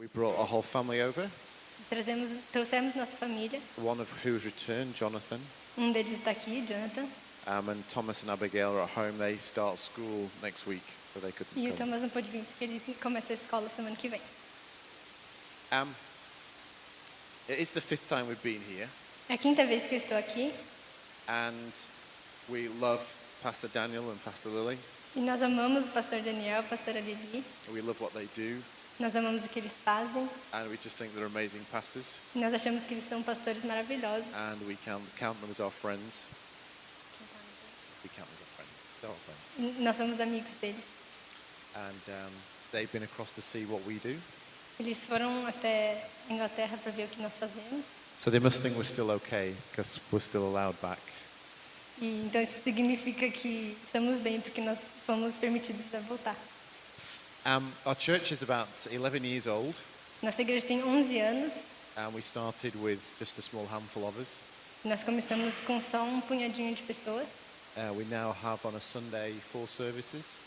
We brought our whole family over, Trouxemos nossa família. one of who's returned, Jonathan, Deles está aqui, Jonathan. and Thomas and Abigail are at home. They start school next week, so they couldn't E o come. Thomas não pôde vir porque ele começa a escola semana que vem. It's the 5th time we've been here, É a quinta vez que eu estou aqui and we love Pastor Daniel and Pastor Lily. e nós amamos o pastor Daniel, a pastora Lili. We love what they do, Nós amamos o que eles fazem. and we just think they're amazing pastors, E nós achamos que eles são pastores maravilhosos. and we count them as our friends. We count them as our friends. They're our friends. Nós somos amigos deles. And they've been across to see what we do, Eles foram até a Inglaterra para ver o que nós fazemos. so they must think we're still okay because we're still allowed back. E então isso significa que estamos bem porque nós fomos permitidos a voltar. Our church is about 11 years old, Nossa igreja tem 11 anos. and we started with just a small handful of us. Nós começamos com só um punhadinho de pessoas. We now have on a Sunday 4 services,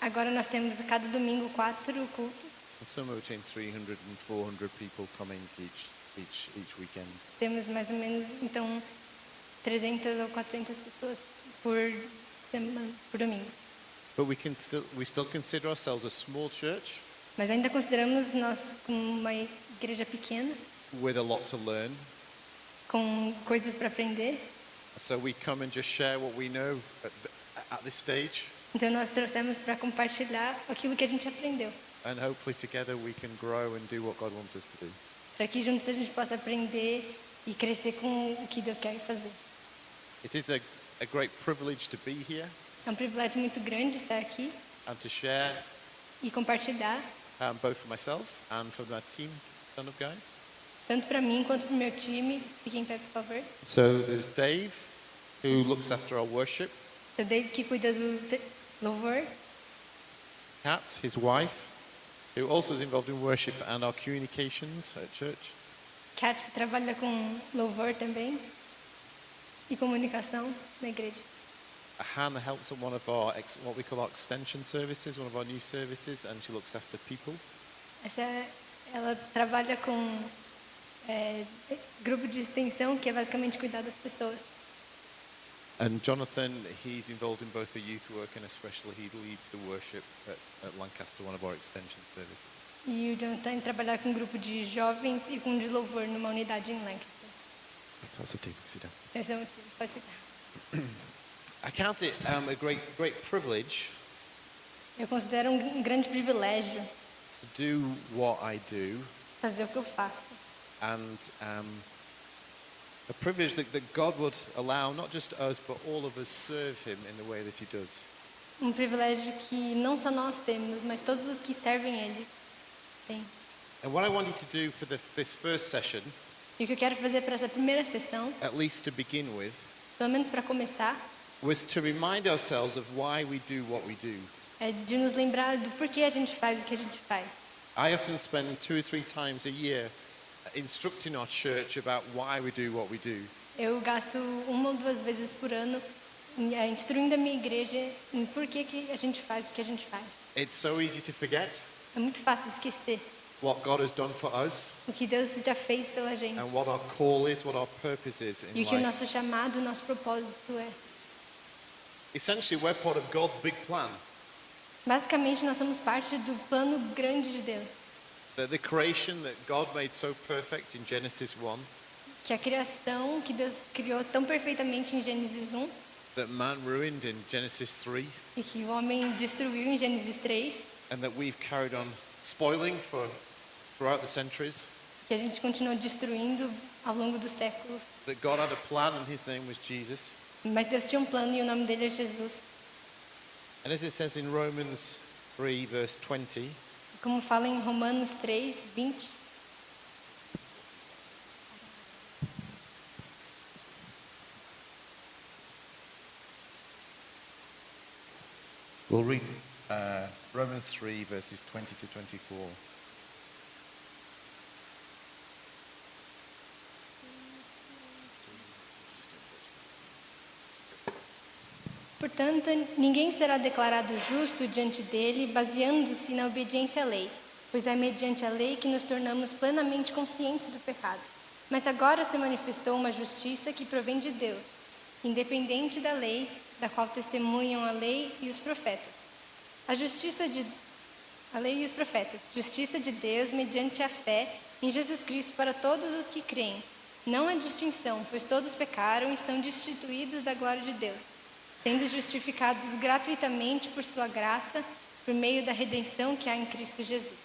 Agora nós temos a cada domingo 4 cultos. and somewhere between 300 and 400 people coming each weekend. Temos mais ou menos, então, 300 ou 400 pessoas por semana, por domingo. But we still consider ourselves a small church Mas ainda consideramos nós como uma igreja pequena, with a lot to learn. com coisas para aprender. So we come and just share what we know at this stage, Então nós trouxemos para compartilhar aquilo que a gente aprendeu, and hopefully together we can grow and do what God wants us to do. para que juntos a gente possa aprender e crescer com o que Deus quer fazer. It is a great privilege to be here É um privilégio muito grande estar aqui and to share, e compartilhar, both for myself and for my team, stand up guys. tanto para mim quanto para o meu time. Fiquem em pé, por favor. So there's Dave, who looks after our worship, O Dave que cuida do louvor, Kat, his wife, who also is involved in worship and our communications at church, Kat que trabalha com louvor também e comunicação na igreja. Hannah helps at one of our what we call our extension services, one of our new services, and she looks after people. Ela trabalha com grupo de extensão, que é basicamente cuidar das pessoas. And Jonathan, he's involved in both the youth work and especially he leads the worship at Lancaster, one of our extension services. E o Jonathan trabalha com um grupo de jovens e com de louvor numa unidade em Lancaster. That's okay, sit down. Esse é o motivo, pode citar. I count it a great privilege Eu considero um grande privilégio to do what I do, fazer o que eu faço. and a privilege that God would allow not just us but all of us serve Him in the way that He does. Um privilégio que não só nós temos, mas todos os que servem Ele têm. And what I wanted to do for this first session, E o que eu quero fazer para essa primeira sessão, at least to begin with, pelo menos para começar, was to remind ourselves of why we do what we do. é de nos lembrar do porquê a gente faz o que a gente faz. I often spend 2 or 3 times a year instructing our church about why we do what we do. Eu gasto 1 ou 2 vezes por ano instruindo a minha igreja em porquê que a gente faz o que a gente faz. It's so easy to forget É muito fácil esquecer what God has done for us o que Deus já fez pela gente and what our call is, what our purpose is e in o que o life. nosso chamado, o nosso propósito é. Essentially, we're part of God's big plan. Basicamente, nós somos parte do plano grande de Deus, The creation that God made so perfect in Genesis 1, que é a criação que Deus criou tão perfeitamente em Gênesis 1 that man ruined in Genesis 3, e que o homem destruiu em Gênesis 3, and that we've carried on spoiling throughout the centuries. que a gente continuou destruindo ao longo dos séculos. That God had a plan and His name was Jesus. Mas Deus tinha um plano e o nome dele é Jesus. And as it says in Romans 3 verse 20, Como fala em Romanos 3, 20, we'll read Romans 3 verses 20 to 24. portanto, ninguém será declarado justo diante dele baseando-se na obediência à lei, pois é mediante a lei que nos tornamos plenamente conscientes do pecado. Mas agora se manifestou uma justiça que provém de Deus, independente da lei, da qual testemunham a lei e os profetas. A lei e os profetas, justiça de Deus mediante a fé em Jesus Cristo para todos os que creem. Não há distinção, pois todos pecaram e estão destituídos da glória de Deus, sendo justificados gratuitamente por sua graça, por meio da redenção que há em Cristo Jesus.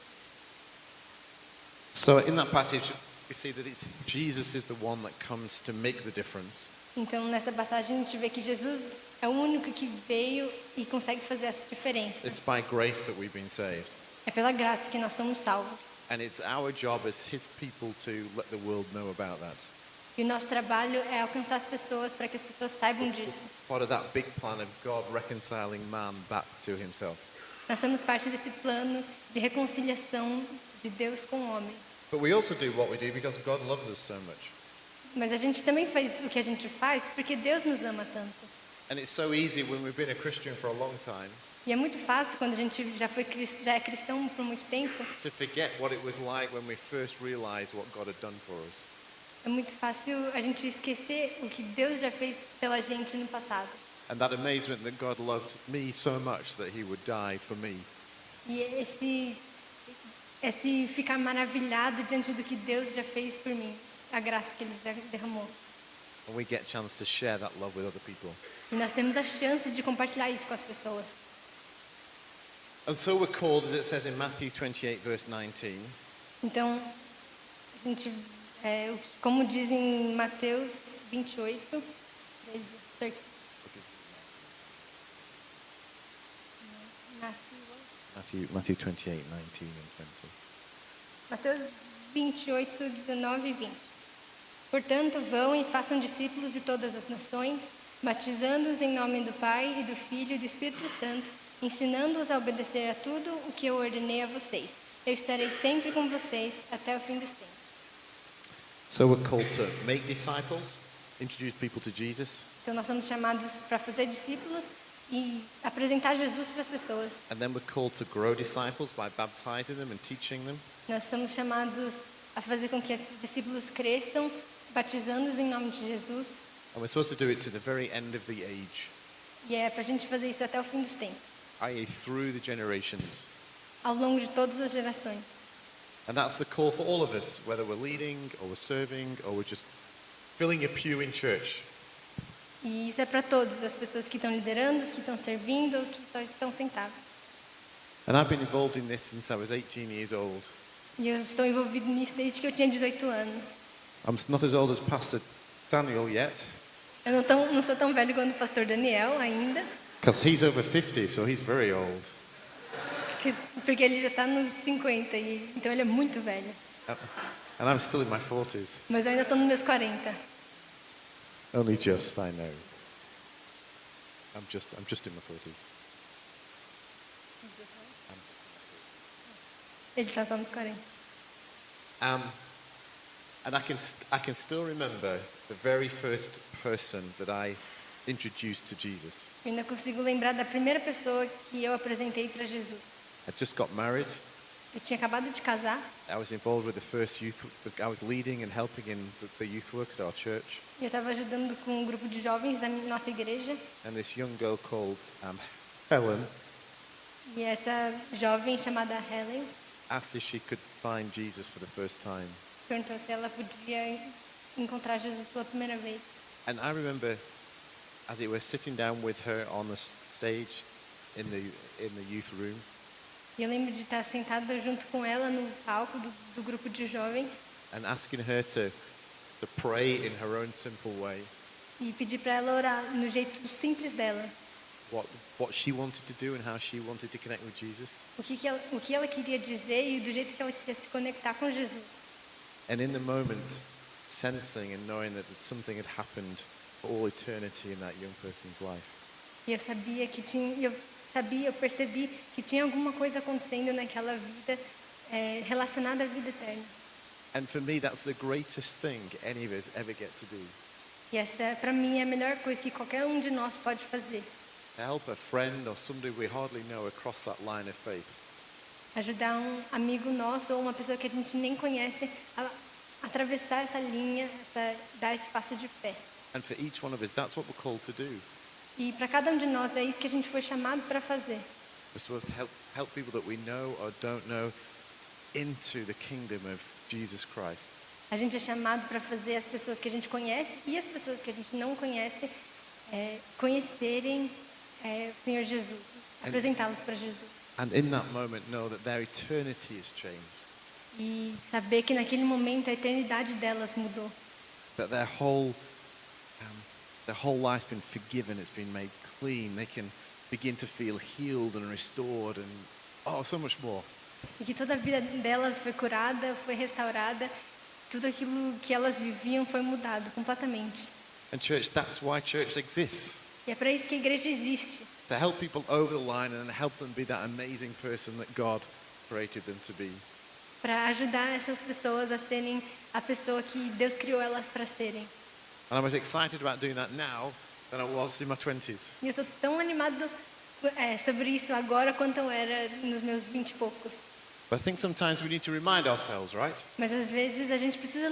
So in that passage, we see that Jesus is the one that comes to make the difference. Então, nessa passagem, a gente vê que Jesus é o único que veio e consegue fazer essa diferença. It's by grace that we've been saved. É pela graça que nós somos salvos. And it's our job as his people to let the world know about that. E o nosso trabalho é alcançar as pessoas para que as pessoas saibam disso. Part of that big plan of God reconciling man back to himself. Nós somos parte desse plano de reconciliação de Deus com o homem. But we also do what we do because God loves us so much. Mas a gente também faz o que a gente faz porque Deus nos ama tanto. And it's so easy when we've been a Christian for a long time E é muito fácil quando a gente já é cristão por muito tempo. to forget what it was like when we first realized what God had done for us. É muito fácil a gente esquecer o que Deus já fez pela gente no passado. And that amazement that God loved me so much that he would die for me. E esse ficar maravilhado diante do que Deus já fez por mim, a graça que Ele já derramou. And we get a chance to share that love with other people. E nós temos a chance de compartilhar isso com as pessoas. And so we're called, as it says in Matthew 28, verse 19, Então, a gente, como diz em Mateus 28, 13, Matthew 28, 19 and 20. Mateus 28, 19 e 20. Portanto, vão e façam discípulos de todas as nações, batizando-os em nome do Pai e do Filho e do Espírito Santo, ensinando-os a obedecer a tudo o que eu ordenei a vocês. Eu estarei sempre com vocês até o fim dos tempos. So we're called to make disciples, introduce people to Jesus, Então, nós somos chamados para fazer discípulos e apresentar Jesus para as pessoas. and then we're called to grow disciples by baptizing them and teaching them. Nós somos chamados a fazer com que os discípulos cresçam, batizando-os em nome de Jesus. And we're supposed to do it to the very end of the age, E é para a gente fazer isso até o fim dos tempos, i.e. through the generations. ao longo de todas as gerações. And that's the call for all of us, whether we're leading or we're serving or we're just filling a pew in church. E isso é para todos, as pessoas que estão liderando, os que estão servindo, os que só estão sentados. And I've been involved in this since I was 18 years old. E eu estou envolvido nisso desde que eu tinha 18 anos. I'm not as old as Pastor Daniel yet, Eu não sou tão velho quanto o pastor Daniel ainda, because he's over 50, so he's very old. porque ele já está nos 50, então ele é muito velho. And I'm still in my 40s. Mas eu ainda estou nos meus 40. Only just, I know. I'm just in my 40s. Ele está só nos 40. And I can still remember the very first person that I introduced to Jesus. Eu ainda consigo lembrar da primeira pessoa que eu apresentei para Jesus. I just got married. Eu tinha acabado de casar I was involved with the first youth. I was leading and helping in the youth work at our church. e eu estava ajudando com um grupo de jovens da nossa igreja. And this young girl called Helen E essa jovem chamada Helen asked if she could find Jesus for the first time. perguntou se ela podia encontrar Jesus pela primeira vez. And I remember, as it were, sitting down with her on the stage in the youth room, E eu lembro de estar sentada junto com ela no palco do grupo de jovens and asking her to pray in her own simple way e pedir para ela orar no jeito simples dela. what she wanted to do and how she wanted to connect with Jesus. O que ela queria dizer e do jeito que ela queria se conectar com Jesus. And in the moment, sensing and knowing that something had happened for all eternity in that young person's life. E eu sabia que eu percebi que tinha alguma coisa acontecendo naquela vida relacionada à vida eterna. And for me, that's the greatest thing any of us ever get to do. E essa, para mim, é a melhor coisa que qualquer um de nós pode fazer. To help a friend or somebody we hardly know across that line of faith. ajudar um amigo nosso ou uma pessoa que a gente nem conhece a atravessar essa linha, dar esse passo de fé. And for each one of us, that's what we're called to do. E para cada um de nós é isso que a gente foi chamado para fazer. We're supposed to help people that we know or don't know into the kingdom of Jesus Christ. A gente é chamado para fazer as pessoas que a gente conhece e as pessoas que a gente não conhece conhecerem o Senhor Jesus, apresentá-los para Jesus. And in that moment, know that their eternity has changed. E saber que naquele momento a eternidade delas mudou. That their whole life's been forgiven, it's been made clean. They can begin to feel healed and restored and so much more. E que toda a vida delas foi curada, foi restaurada. Tudo aquilo que elas viviam foi mudado completamente. And church, that's why church exists. E é para isso que a igreja existe. To help people over the line and help them be that amazing person that God created them to be. Para ajudar essas pessoas a serem a pessoa que Deus criou elas para serem. And I'm as excited about doing that now than I was in my 20s. E eu estou tão animado sobre isso agora quanto eu era nos meus 20 e poucos. But I think sometimes we need to remind ourselves, right? Mas às vezes a gente precisa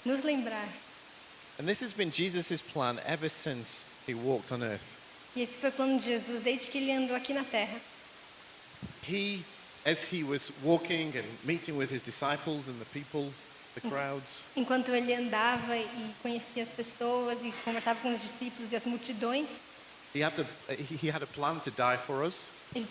nos lembrar. And this has been Jesus' plan ever since he walked on earth. E esse foi o plano de Jesus desde que ele andou aqui na terra. He, as he was walking and meeting with his disciples and the people, the crowds, Enquanto ele andava e conhecia as pessoas e conversava com os discípulos e as multidões, he had a plan to die for us, ele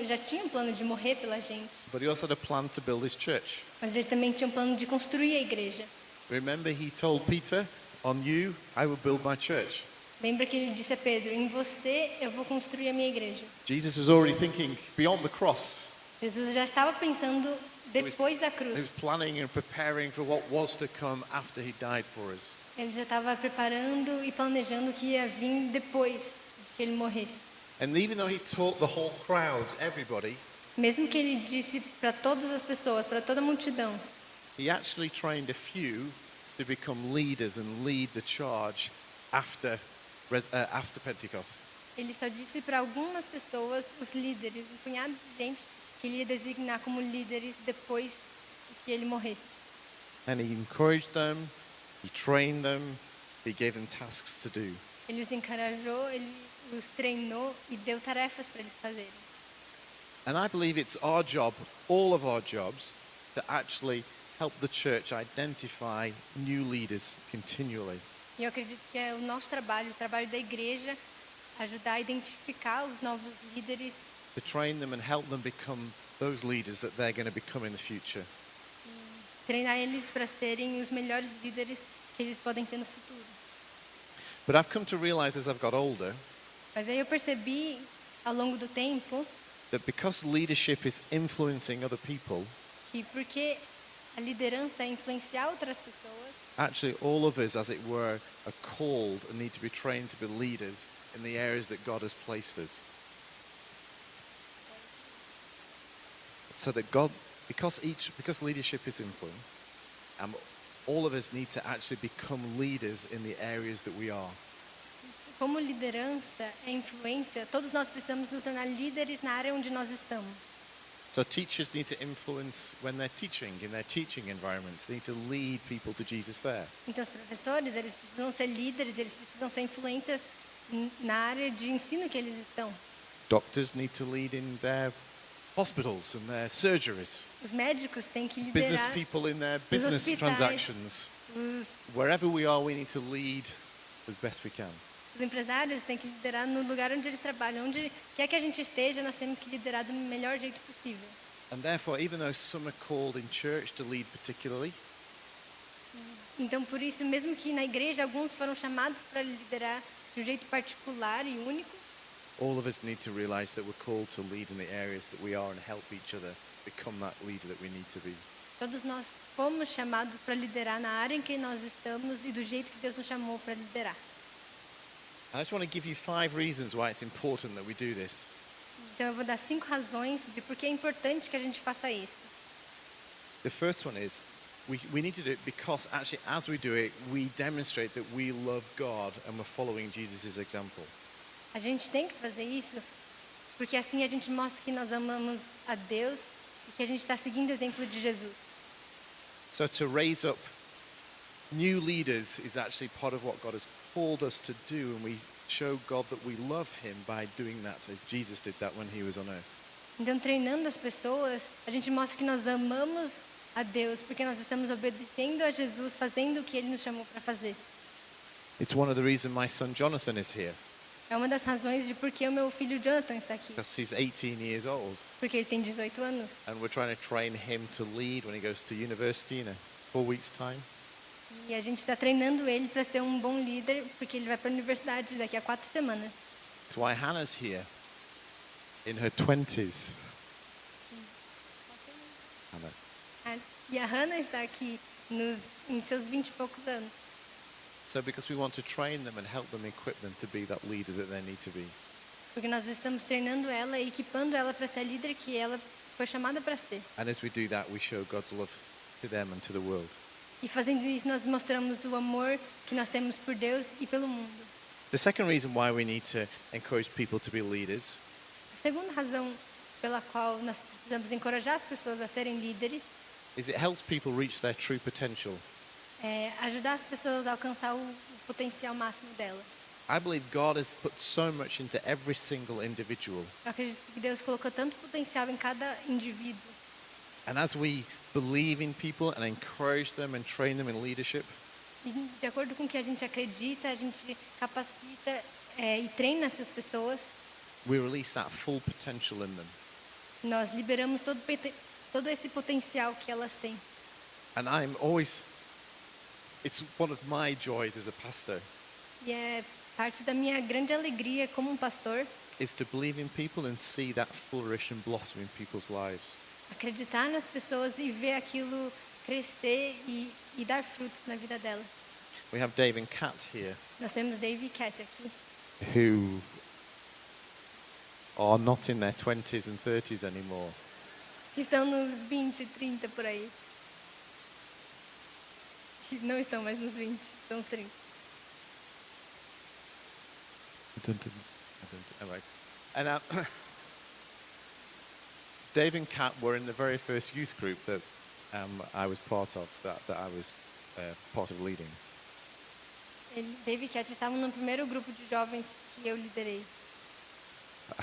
já tinha um plano de morrer pela gente. but he also had a plan to build his church. Mas ele também tinha um plano de construir a igreja. Remember, he told Peter, "On you, I will build my church." Lembra que ele disse a Pedro, em você eu vou construir a minha igreja. Jesus was already thinking beyond the cross. Jesus já estava pensando depois da He cruz. was planning and preparing for what was to come after he died for us. Ele já estava preparando e planejando o que ia vir depois de que ele morresse. And even though he taught the whole crowd, everybody, Mesmo que ele disse para todas as pessoas, para toda a multidão, he actually trained a few to become leaders and lead the charge after Pentecost. ele só disse para algumas pessoas, os líderes, um punhado de gente, que ele ia designar como líderes depois que ele morresse. And he encouraged them, he trained them, he gave them tasks to do. Ele os encorajou, ele os treinou e deu tarefas para eles fazerem. And I believe it's our job, all of our jobs, to actually help the church identify new leaders continually. E eu acredito que é o nosso trabalho, o trabalho da igreja, ajudar a identificar os novos líderes, To train them and help them become those leaders that they're going to become in the future. treinar eles para serem os melhores líderes que eles podem ser no futuro. But I've come to realize as I've got older Mas aí eu percebi, ao longo do tempo, that because leadership is influencing other people, que porque a liderança é influenciar outras pessoas, actually all of us, as it were, are called and need to be trained to be leaders in the areas that God has placed us. So that because leadership is influence, all of us need to actually become leaders in the areas that we are. como liderança é influência, todos nós precisamos nos tornar líderes na área onde nós estamos. So teachers need to influence when they're teaching, in their teaching environments. They need to lead people to Jesus there. Então, os professores, eles precisam ser líderes, eles precisam ser influências na área de ensino que eles estão. Doctors need to lead in their hospitals and their surgeries. Os médicos têm que Business liderar, people in their business hospitais. transactions. os, Wherever we are, we need to lead as best we can. os empresários têm que liderar no lugar onde eles trabalham. Onde quer que a gente esteja, nós temos que liderar do melhor jeito possível. And therefore, even though some are called in church to lead particularly, Então, por isso, mesmo que na igreja alguns foram chamados para liderar de um jeito particular e único, all of us need to realize that we're called to lead in the areas that we are and help each other become that leader that we need to be. todos nós fomos chamados para liderar na área em que nós estamos e do jeito que Deus nos chamou para liderar. I just want to give you 5 reasons why it's important that we do this. Então, eu vou dar 5 razões de por que é importante que a gente faça isso. The first one is we need to do it because actually as we do it, we demonstrate that we love God and we're following Jesus' example. A gente tem que fazer isso porque assim a gente mostra que nós amamos a Deus e que a gente está seguindo o exemplo de Jesus. So to raise up new leaders is actually part of what God has called us to do, and we show God that we love him by doing that, as Jesus did that when he was on earth. Então, treinando as pessoas, a gente mostra que nós amamos a Deus, porque nós estamos obedecendo a Jesus, fazendo o que ele nos chamou para fazer. It's one of the reasons my son Jonathan is here, É uma das razões de por que o meu filho Jonathan está aqui, because he's 18 years old, porque ele tem 18 anos. and we're trying to train him to lead when he goes to university in 4 weeks' time. E a gente está treinando ele para ser um bom líder, porque ele vai para a universidade daqui a 4 semanas. That's why Hannah's here, in her 20s. Hannah. E a Hannah está aqui em seus 20 e poucos anos. So because we want to train them and help them, equip them to be that leader that they need to be. Porque nós estamos treinando ela e equipando ela para ser a líder que ela foi chamada para ser. And as we do that, we show God's love to them and to the world. E fazendo isso, nós mostramos o amor que nós temos por Deus e pelo mundo. The second reason why we need to encourage people to be leaders A segunda razão pela qual nós precisamos encorajar as pessoas a serem líderes is it helps people reach their true potential. é ajudar as pessoas a alcançar o potencial máximo delas. I believe God has put so much into every single individual. Eu acredito que Deus colocou tanto potencial em cada indivíduo. And as we believe in people and encourage them and train them in leadership, E de acordo com o que a gente acredita, a gente capacita e treina essas pessoas. we release that full potential in them. Nós liberamos todo esse potencial que elas têm. And I'm always, it's one of my joys as a pastor, E é parte da minha grande alegria como um pastor is to believe in people and see that flourish and blossom in people's lives. acreditar nas pessoas e ver aquilo crescer e dar frutos na vida delas. We have Dave and Kat here, Nós temos Dave e Cat aqui, who are not in their 20s and 30s anymore. que estão nos 20, 30 por aí. Que não estão mais nos 20, estão nos 30. All right. And Dave and Kat were in the very first youth group that I was part of, that I was part of leading. Dave e Cat estavam no primeiro grupo de jovens que eu liderei.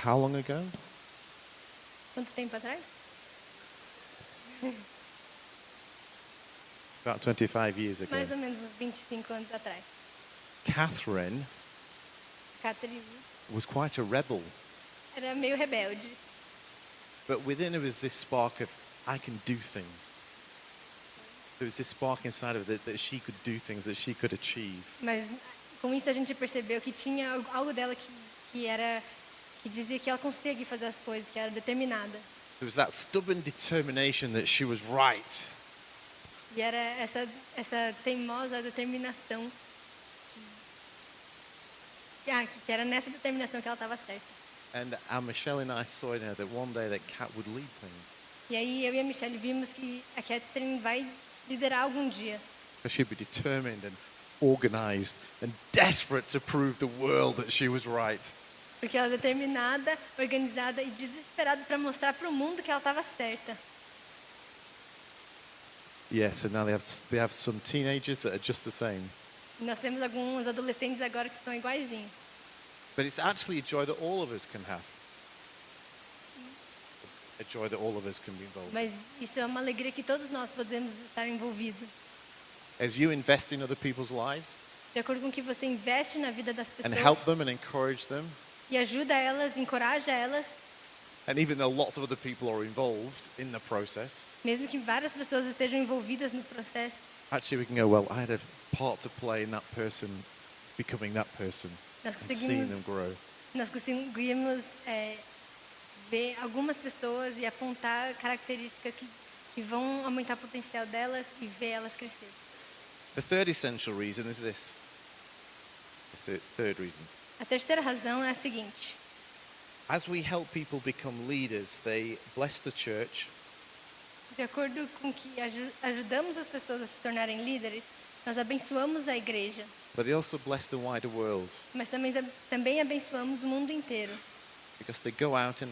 How long ago? Quanto tempo atrás? About 25 years ago. Mais ou menos uns 25 anos atrás. Catherine Catherine was quite a rebel, era meio rebelde, but within her was this spark of, I can do things. There was this spark inside of her that she could do things, that she could achieve. mas com isso a gente percebeu que tinha algo dela que dizia que ela conseguia fazer as coisas, que era determinada. There was that stubborn determination that she was right. E era essa teimosa determinação que era nessa determinação que ela estava certa. And Michelle and I saw in her that one day that Kat would lead things. E aí eu e a Michelle vimos que a Catherine vai liderar algum dia. Because she'd be determined and organized and desperate to prove the world that she was right. Porque ela é determinada, organizada e desesperada para mostrar para o mundo que ela estava certa. Yes, and now they have some teenagers that are just the same. E nós temos alguns adolescentes agora que são iguaizinhos. But it's actually a joy that all of us can have. A joy that all of us can be involved in. Mas isso é uma alegria que todos nós podemos estar envolvidos. As you invest in other people's lives De acordo com que você investe na vida das and pessoas help them and encourage them, e ajuda elas, encoraja elas, and even though lots of other people are involved in the process, mesmo que várias pessoas estejam envolvidas no processo, actually we can go, well, I had a part to play in that person becoming that person nós and seeing them grow. conseguimos ver algumas pessoas e apontar características que vão aumentar o potencial delas e ver elas crescer. The third essential reason is this. The third reason. A terceira razão é a seguinte: As we help people become leaders, they bless the church, de acordo com que ajudamos as pessoas a se tornarem líderes, nós abençoamos a igreja, but they also bless the wider world. mas também abençoamos o mundo inteiro. because they go out and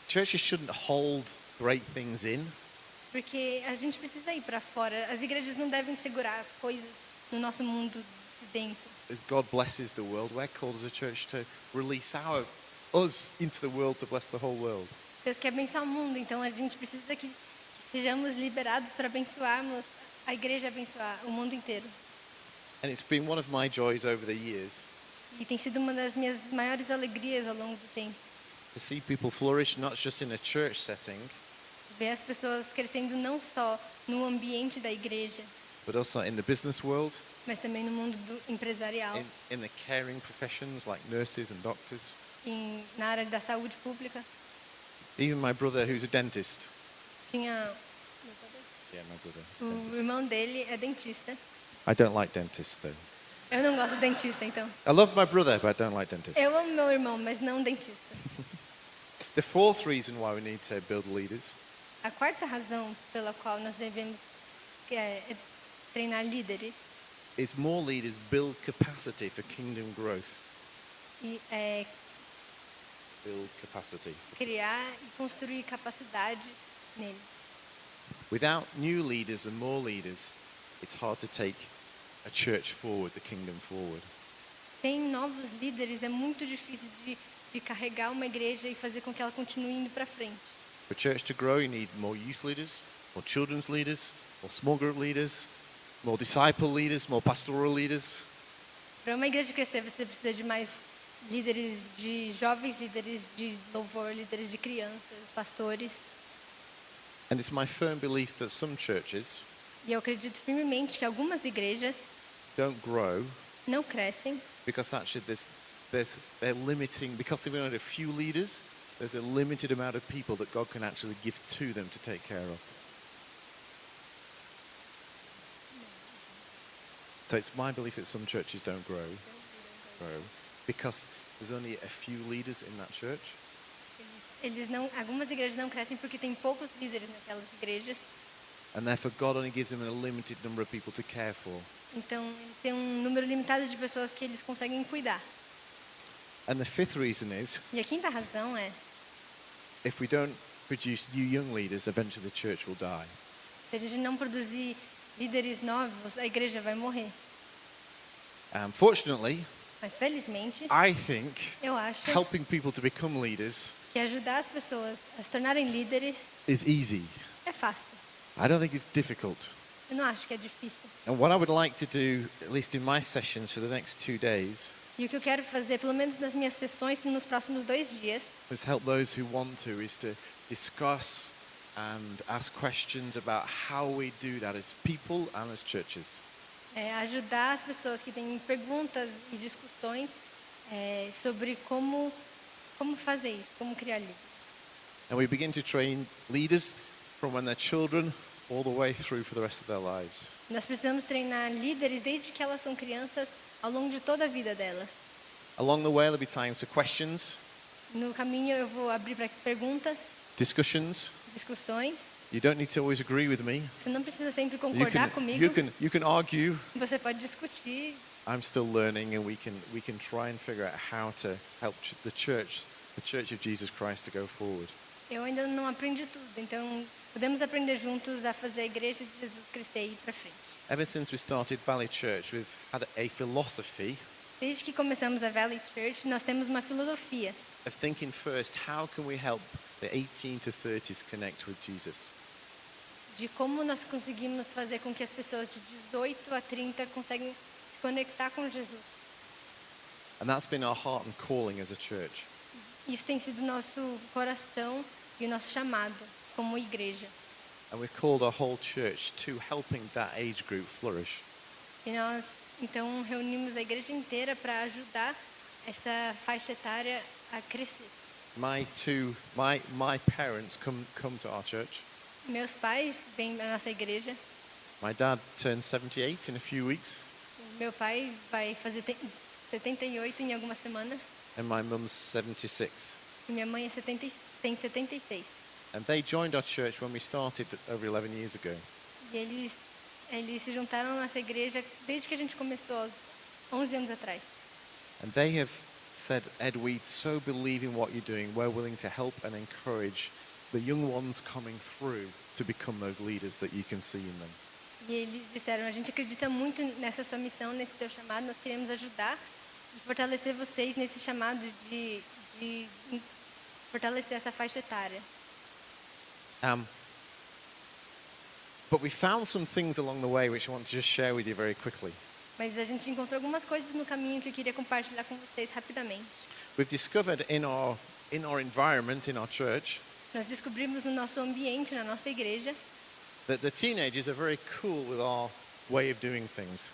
churches shouldn't hold great things in. Porque a gente precisa ir para fora. As igrejas não devem segurar as coisas no nosso mundo de dentro. As God blesses the world, we're called as a church to release us into the world to bless the whole world. Deus quer abençoar o mundo, então a gente precisa que sejamos liberados para abençoarmos a igreja, abençoar o mundo inteiro. And it's been one of my joys over the years E tem sido uma das minhas maiores alegrias ao longo do tempo. to see people flourish not just in a church setting, Ver as pessoas crescendo não só no ambiente da igreja, but also in the business world, mas também no mundo empresarial, in the caring professions like nurses and doctors. na área da saúde pública. Even my brother, who's a dentist. Tinha Yeah, my brother. o irmão dele é dentista. I don't like dentists though. Eu não gosto de dentista, então. I love my brother, but I don't like dentists. Eu amo meu irmão, mas não dentista. The fourth reason why we need to build leaders A quarta razão pela qual nós devemos é treinar líderes is more leaders build capacity for kingdom growth. e é Build capacity. criar e construir capacidade nele. Without new leaders and more leaders, it's hard to take a church forward, the kingdom forward. Sem novos líderes é muito difícil de carregar uma igreja e fazer com que ela continue indo para frente. For church to grow, you need more youth leaders, more children's leaders, more small group leaders, more disciple leaders, more pastoral leaders. Para uma igreja crescer, você precisa de mais líderes de jovens, líderes de louvor, líderes de crianças, pastores. And it's my firm belief that some churches E eu acredito firmemente que algumas igrejas don't grow não crescem because actually they're limiting, because they've only had a few leaders, there's a limited amount of people that God can actually give to them to take care of. So it's my belief that some churches don't grow because there's only a few leaders in that church. Algumas igrejas não crescem porque tem poucos líderes naquelas igrejas. And therefore God only gives them a limited number of people to care for. Então, eles têm um número limitado de pessoas que eles conseguem cuidar. And the fifth reason is, E a quinta razão é, if we don't produce new young leaders, eventually the church will die. se a gente não produzir líderes novos, a igreja vai morrer. Fortunately, Mas felizmente, I think eu acho helping people to become leaders que ajudar as pessoas a se tornarem líderes is easy. é fácil. I don't think it's difficult. Eu não acho que é difícil. And what I would like to do, at least in my sessions for the next 2 days, E o que eu quero fazer, pelo menos nas minhas sessões nos próximos 2 dias, is help those who want to, is to discuss and ask questions about how we do that as people and as churches. é ajudar as pessoas que têm perguntas e discussões sobre como fazer isso, como criar líderes. And we begin to train leaders from when they're children all the way through for the rest of their lives. Nós precisamos treinar líderes desde que elas são crianças ao longo de toda a vida delas. Along the way, there'll be times for questions, No caminho eu vou abrir para perguntas, discussions. discussões. You don't need to always agree with me. Você não precisa sempre You concordar can, comigo. you can argue. Você pode discutir. I'm still learning, and we can try and figure out how to help the Church of Jesus Christ, to go forward. Eu ainda não aprendi tudo, então podemos aprender juntos a fazer a igreja de Jesus crescer e ir para frente. Ever since we started Valley Church, we've had a philosophy Desde que começamos a Valley Church, nós temos uma filosofia of thinking first, how can we help the 18 to 30s connect with Jesus? de como nós conseguimos fazer com que as pessoas de 18 a 30 conseguem se conectar com Jesus. And that's been our heart and calling as a church. Isso tem sido nosso coração e o nosso chamado como igreja. And we've called our whole church to helping that age group flourish. E nós, então, reunimos a igreja inteira para ajudar essa faixa etária a crescer. My parents come to our church. Meus pais vêm à nossa igreja. My dad turns 78 in a few weeks, Meu pai vai fazer 78 em algumas semanas. and my mum's 76. E minha mãe tem 76. And they joined our church when we started over 11 years ago. E eles se juntaram à nossa igreja desde que a gente começou, 11 anos atrás. And they have said, Ed, we so believe in what you're doing. We're willing to help and encourage the young ones coming through to become those leaders that you can see in them. E eles disseram, a gente acredita muito nessa sua missão, nesse seu chamado, nós queremos ajudar e fortalecer vocês nesse chamado de fortalecer essa faixa etária. But we found some things along the way which I want to just share with you very quickly. Mas a gente encontrou algumas coisas no caminho que eu queria compartilhar com vocês rapidamente. We've discovered in our environment, in our church, Nós descobrimos no nosso ambiente, na nossa igreja, that the teenagers are very cool with our way of doing things.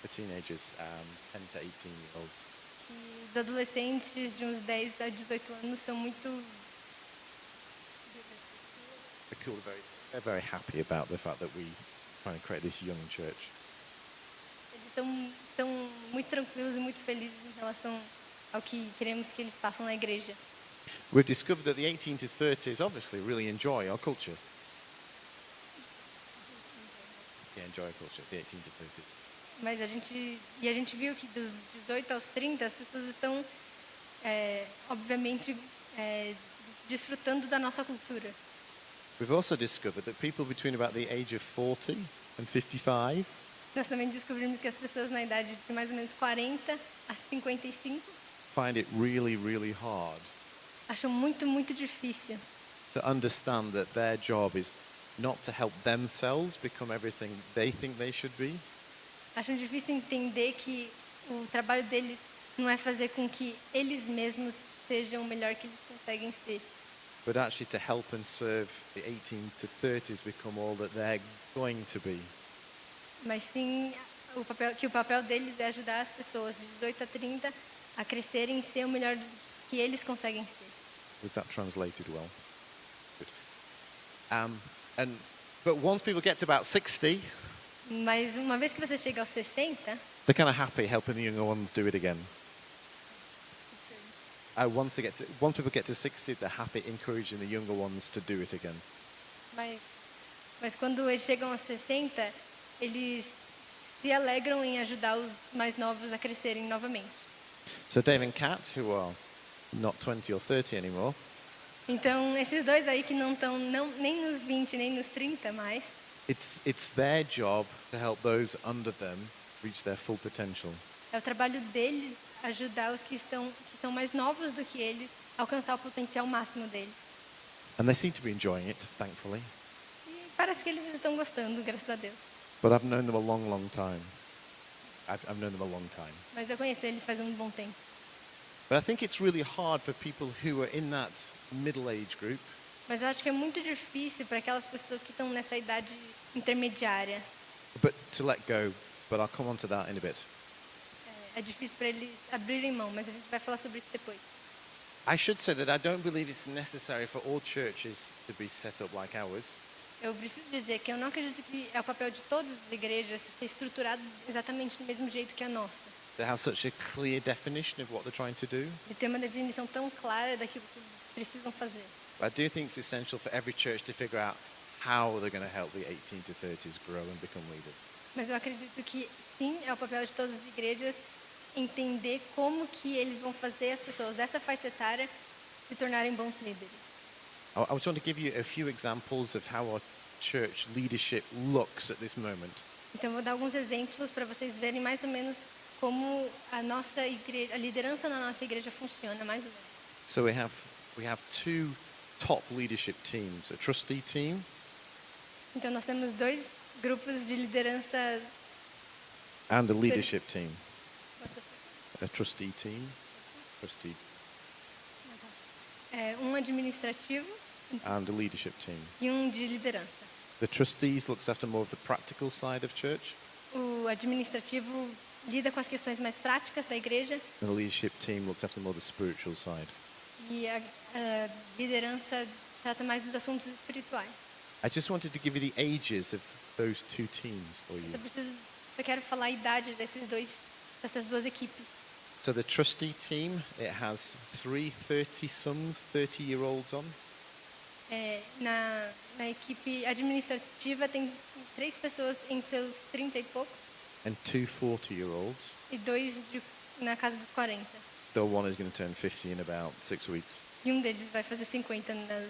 The teenagers, 10 to 18-year-olds. que os adolescentes de uns 10 a 18 anos são muito They're cool, they're very happy about the fact that we trying to create this young church. eles estão muito tranquilos e muito felizes em relação ao que queremos que eles façam na igreja. We've discovered that the 18 to 30s obviously really enjoy our culture. Yeah, enjoy our culture, the 18 to 30s. Mas a gente viu que dos 18 aos 30 as pessoas estão obviamente desfrutando da nossa cultura. We've also discovered that people between about the age of 40 and 55 Nós também descobrimos que as pessoas na idade de mais ou menos 40 a 55 find it really, really hard acham muito difícil to understand that their job is not to help themselves become everything they think they should be, acham difícil entender que o trabalho deles não é fazer com que eles mesmos sejam o melhor que eles conseguem ser, but actually to help and serve the 18 to 30s become all that they're going to be. mas sim o papel deles é ajudar as pessoas de 18 a 30 a crescerem e ser o melhor que eles conseguem ser. Was that translated well? Good. But once people get to about 60, Mas uma vez que você chega aos 60, they're kind of happy helping the younger ones do it again. Once people get to 60, they're happy encouraging the younger ones to do it again. mas quando eles chegam aos 60, eles se alegram em ajudar os mais novos a crescerem novamente. So Dave and Kat, who are not 20 or 30 anymore, Então, esses dois aí que não estão nem nos 20, nem nos 30 mais, it's their job to help those under them reach their full potential. é o trabalho deles ajudar os que são mais novos do que eles a alcançar o potencial máximo deles. And they seem to be enjoying it, thankfully. E parece que eles estão gostando, graças a Deus. But I've known them a long, long time. I've known them a long time. Mas eu conheço eles faz um bom tempo. But I think it's really hard for people who are in that middle age group Mas eu acho que é muito difícil para aquelas pessoas que estão nessa idade intermediária. but to let go. But I'll come on to that in a bit. É difícil para eles abrirem mão, mas a gente vai falar sobre isso depois. I should say that I don't believe it's necessary for all churches to be set up like ours. Eu preciso dizer que eu não acredito que é o papel de todas as igrejas ser estruturado exatamente do mesmo jeito que a nossa. They have such a clear definition of what they're trying to do. De ter uma definição tão clara daquilo que eles precisam fazer. But I do think it's essential for every church to figure out how they're going to help the 18 to 30s grow and become leaders. Mas eu acredito que sim, é o papel de todas as igrejas entender como que eles vão fazer as pessoas dessa faixa etária se tornarem bons líderes. I just want to give you a few examples of how our church leadership looks at this moment. Então eu vou dar alguns exemplos para vocês verem mais ou menos como a nossa igreja, a liderança na nossa igreja funciona, mais ou menos. So we have two top leadership teams, a trustee team Então nós temos dois grupos de liderança, and a leadership team. A trustee team, trustee um administrativo and a leadership team. e um de liderança. The trustees looks after more of the practical side of church, O administrativo lida com as questões mais práticas da igreja and the leadership team looks after more the spiritual side. e a liderança trata mais dos assuntos espirituais. I just wanted to give you the ages of those two teams for you. Eu quero falar a idade dessas duas equipes. So the trustee team, it has 30-some, 30-year-olds on. Na equipe administrativa tem 3 pessoas em seus 30 e poucos And two 40-year-olds. e 2 na casa dos 40. the one is going to turn 50 in about 6 weeks. E um deles vai fazer 50 na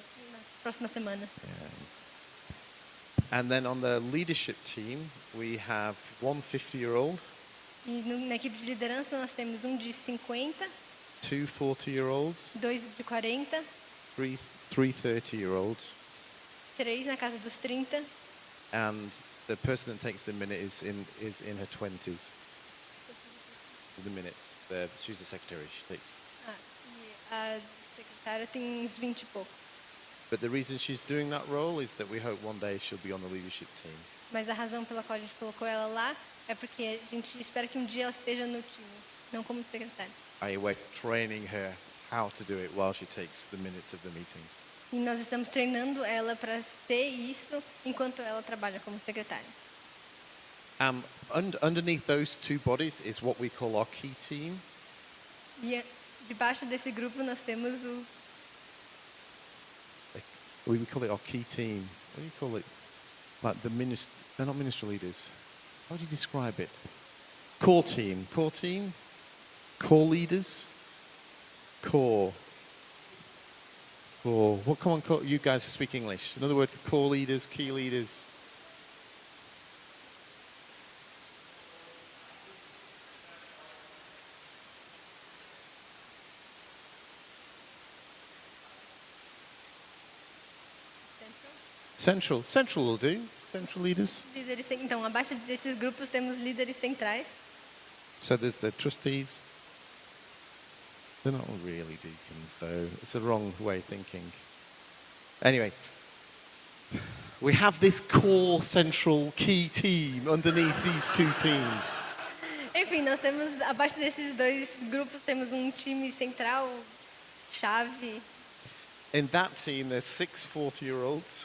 próxima semana. And then on the leadership team, we have one 50-year-old, E na equipe de liderança nós temos um de 50, two 40-year-olds, dois de 40, three 30-year-olds, três na casa dos 30 and the person that takes the minute is in her 20s. The minutes. She's the secretary. She takes. e a secretária tem uns 20 e pouco. But the reason she's doing that role is that we hope one day she'll be on the leadership team. Mas a razão pela qual a gente colocou ela lá é porque a gente espera que um dia ela esteja no time, não como secretária. We're training her how to do it while she takes the minutes of the meetings. E nós estamos treinando ela para ser isso enquanto ela trabalha como secretária. Underneath those two bodies is what we call our key team. E debaixo desse grupo nós temos o We call it our key team. What do you call it? Like they're not ministry leaders. How do you describe it? Core team. Core team? Core leaders? Core. Core. What, come on, core, you guys speak English. Another word for core leaders, key leaders. Central. Central will do. Central leaders. líderes. Então, abaixo desses grupos temos líderes centrais. So there's the trustees. They're not really deacons, though. It's the wrong way of thinking. Anyway, we have this core central key team underneath these two teams. Enfim, nós temos abaixo desses dois grupos temos um time central, chave, In that team, there's 6 40-year-olds,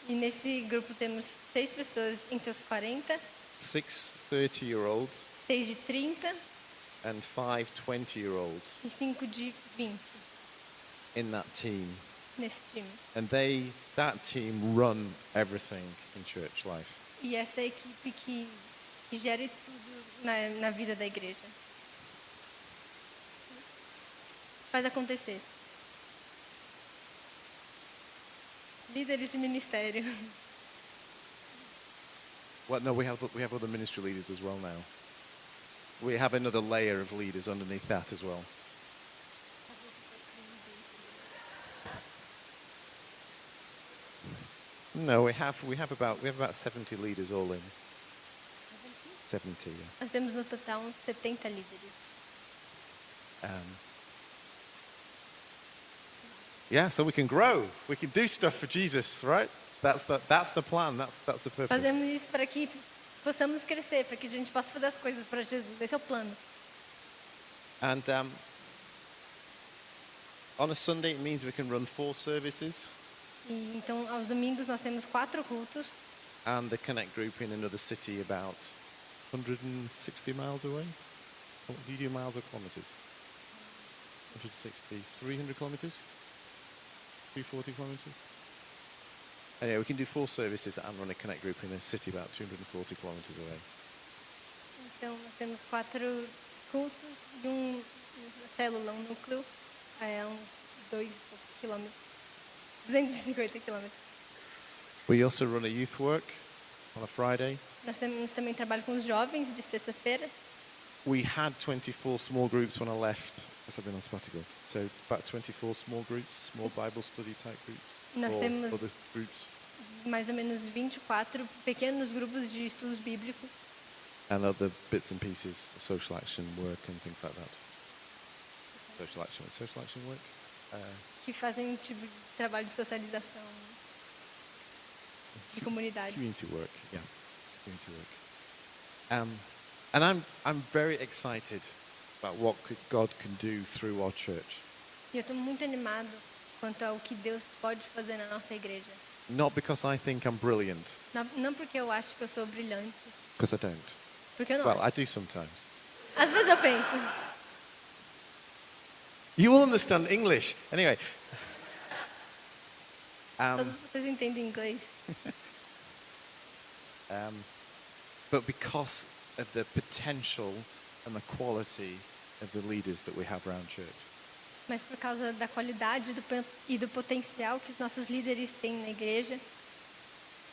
e nesse grupo temos 6 pessoas em seus 40, 6 30-year-olds, 6 de 30 and 5 20-year-olds e 5 de 20 in that team. nesse time. And that team run everything in church life. E essa é a equipe que gere tudo na vida da igreja. Faz acontecer. Líderes de ministério. Well, no, we have other ministry leaders as well now. We have another layer of leaders underneath that as well. No, we have about 70 leaders all in. 70, yeah. Nós temos no total uns 70 líderes. Yeah, so we can grow. We can do stuff for Jesus, right? That's the plan. That's the purpose. Fazemos isso para que possamos crescer, para que a gente possa fazer as coisas para Jesus. Esse é o plano. And on a Sunday, it means we can run 4 services E, então, aos domingos nós temos 4 cultos and the Connect group in another city about 160 miles away. What do you do miles or kilometers? 160, 300 kilometers? 340 kilometers? Anyway, we can do 4 services and run a Connect group in a city about 240 kilometers away. Então, nós temos 4 cultos e uma célula, um núcleo, a uns 2 quilômetros, 250 quilômetros. We also run a youth work on a Friday. Nós temos também trabalho com os jovens de sextas-feiras. We had 24 small groups when I left, as I've been on sabbatical. So about 24 small groups, small Bible study type groups, Nós or temos other groups, mais ou menos 24 pequenos grupos de estudos bíblicos and other bits and pieces of social action work and things like that. Social action work. que fazem tipo de trabalho de socialização de comunidade. Community work, yeah, community work. And I'm very excited about what God can do through our church. E eu estou muito animado quanto ao que Deus pode fazer na nossa igreja. Not because I think I'm brilliant, Não porque eu acho que eu sou brilhante, because I don't. porque eu não Well, I acho. do sometimes. Às vezes eu penso, You will understand English. Anyway. todos vocês entendem inglês. But because of the potential and the quality of the leaders that we have around church. mas por causa da qualidade e do potencial que os nossos líderes têm na igreja.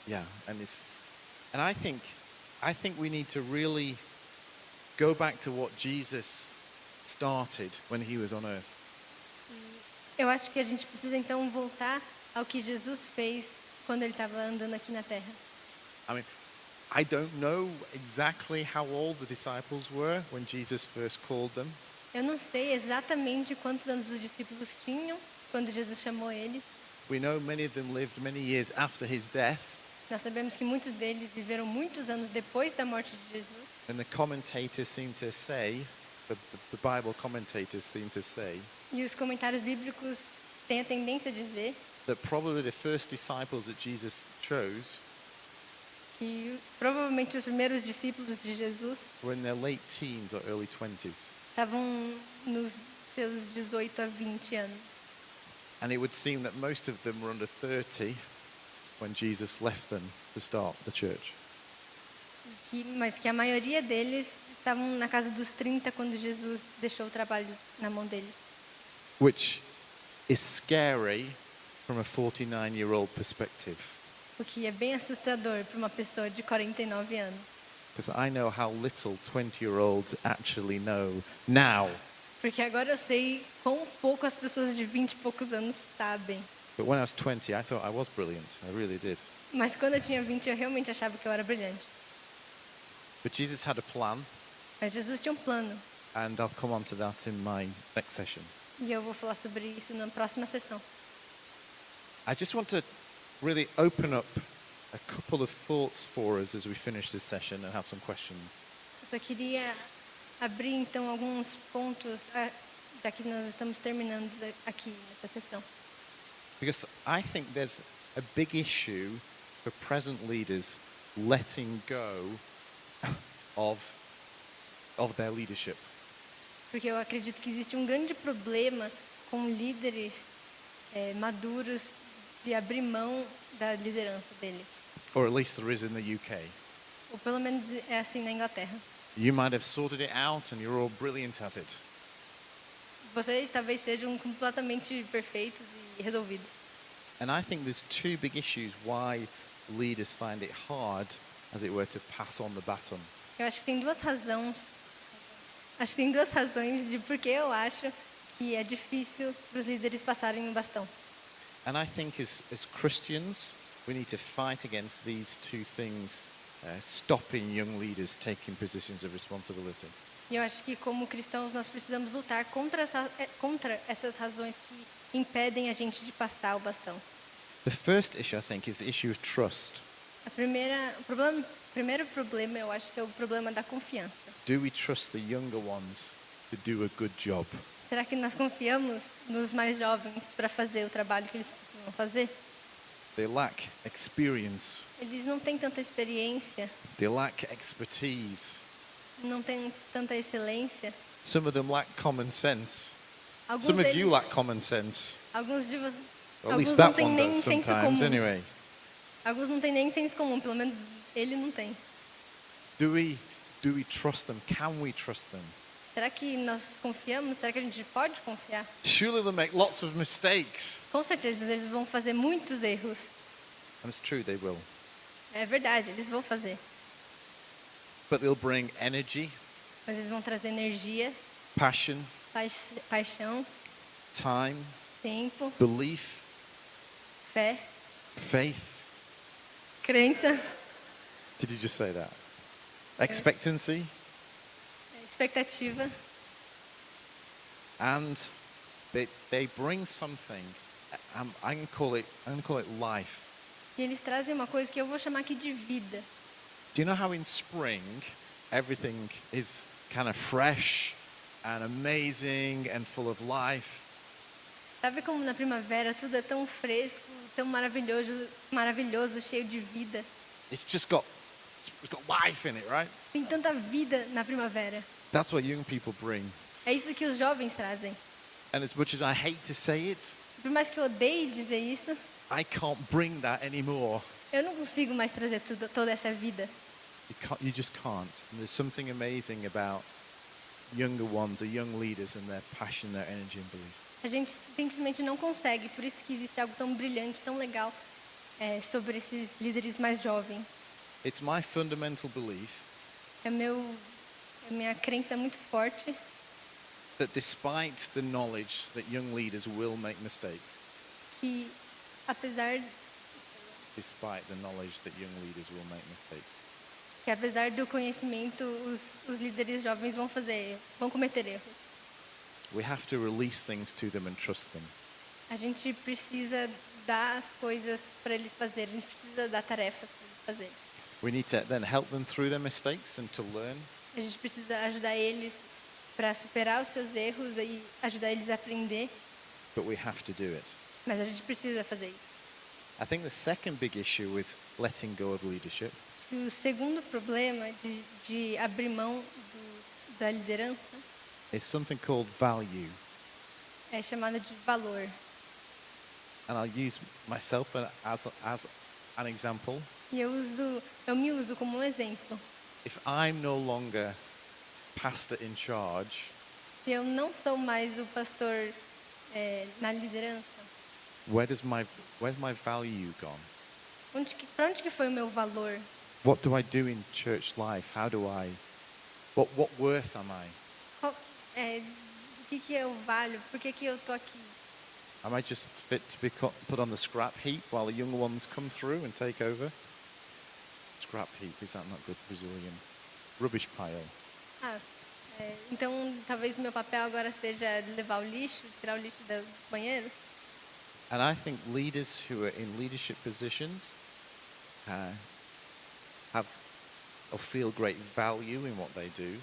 Yeah, and I think we need to really go back to what Jesus started when he was on earth. Eu acho que a gente precisa então voltar ao que Jesus fez quando ele estava andando aqui na Terra. I mean, I don't know exactly how old the disciples were when Jesus first called them. Eu não sei exatamente quantos anos os discípulos tinham quando Jesus chamou eles. We know many of them lived many years after his death, Nós sabemos que muitos deles viveram muitos anos depois da morte de Jesus. and the commentators seem to say, the Bible commentators seem to say, E os comentários bíblicos têm a tendência a dizer that probably the first disciples that Jesus chose que provavelmente os primeiros discípulos de Jesus were in their late teens or early 20s. estavam nos seus 18 a 20 anos. And it would seem that most of them were under 30 when Jesus left them to start the church. Mas que a maioria deles estavam na casa dos 30 quando Jesus deixou o trabalho na mão deles. Which is scary from a 49-year-old perspective. O que é bem assustador para uma pessoa de 49 anos. Because I know how little 20-year-olds actually know now. Porque agora eu sei quão pouco as pessoas de 20 e poucos anos sabem. But when I was 20, I thought I was brilliant. I really did. Mas quando eu tinha 20, eu realmente achava que eu era brilhante. But Jesus had a plan, Mas Jesus tinha um plano. and I'll come on to that in my next session. E eu vou falar sobre isso na próxima sessão. I just want to really open up a couple of thoughts for us as we finish this session and have some questions. Eu só queria abrir então alguns pontos, já que nós estamos terminando aqui nessa sessão. Because I think there's a big issue for present leaders letting go of their leadership. Porque eu acredito que existe um grande problema com líderes maduros de abrir mão da liderança deles. Or at least there is in the UK. Ou pelo menos é assim na Inglaterra. You might have sorted it out and you're all brilliant at it. Vocês talvez sejam completamente perfeitos e resolvidos. And I think there's two big issues why leaders find it hard, as it were, to pass on the baton. Eu acho que tem duas razões. Acho que tem duas razões de por que eu acho que é difícil para os líderes passarem o bastão. And I think as Christians, we need to fight against these two things, stopping young leaders taking positions of responsibility. E eu acho que como cristãos nós precisamos lutar contra essas razões que impedem a gente de passar o bastão. The first issue, I think, is the issue of trust. O primeiro problema eu acho que é o problema da confiança. Do we trust the younger ones to do a good job? Será que nós confiamos nos mais jovens para fazer o trabalho que eles precisam fazer? They lack experience. Eles não têm tanta experiência, They lack expertise. não têm tanta excelência. Some of them lack common sense. Alguns Some of deles, you lack common sense. alguns de vocês, Or at alguns least não that têm one nem does senso sometimes, comum. anyway. Alguns não têm nem senso comum, pelo menos ele não tem. Do we trust them? Can we trust them? Será que nós confiamos? Será que a gente pode confiar? Surely they'll make lots of mistakes. Com certeza eles vão fazer muitos erros. And it's true, they will. É verdade, eles vão fazer. But they'll bring energy, Mas eles vão trazer energia, passion, paixão, time, tempo, belief, fé, faith. crença, Did you just say that? Expectancy, expectativa. and they bring something. I'm gonna call it life. E eles trazem uma coisa que eu vou chamar aqui de vida. Do you know how in spring everything is kind of fresh and amazing and full of life? Sabe como na primavera tudo é tão fresco, tão maravilhoso, cheio de vida? It's got life in it, right? Tem tanta vida na primavera. That's what young people bring. É isso que os jovens trazem. And as much as I hate to say it, Por mais que eu odeie dizer isso, I can't bring that anymore. eu não consigo mais trazer toda essa vida. You just can't. And there's something amazing about younger ones, the young leaders, and their passion, their energy and belief. A gente simplesmente não consegue, por isso que existe algo tão brilhante, tão legal sobre esses líderes mais jovens. It's my fundamental belief É minha crença muito forte that despite the knowledge that young leaders will make mistakes, que, apesar que apesar do conhecimento, os líderes jovens vão cometer erros. we have to release things to them and trust them. A gente precisa dar as coisas para eles fazerem, a gente precisa dar tarefas para eles fazerem. We need to then help them through their mistakes and to learn, A gente precisa ajudar eles para superar os seus erros e ajudar eles a aprender, but we have to do it. mas a gente precisa fazer isso. I think the second big issue with letting go of leadership E o segundo problema de abrir mão da liderança is something called value. é chamado de valor. And I'll use myself as an example. E eu me uso como um exemplo. If I'm no longer pastor in charge, Se eu não sou mais o pastor na liderança, where's my value gone? para onde que foi o meu valor? What do I do in church life? What worth am I? O que eu valho? Por que eu tô aqui? Am I just fit to be put on the scrap heap while the young ones come through and take over? Scrap heap, is that not good Brazilian? Rubbish pile. Então talvez meu papel agora seja levar o lixo, tirar o lixo dos banheiros. And I think leaders who are in leadership positions have or feel great value in what they do.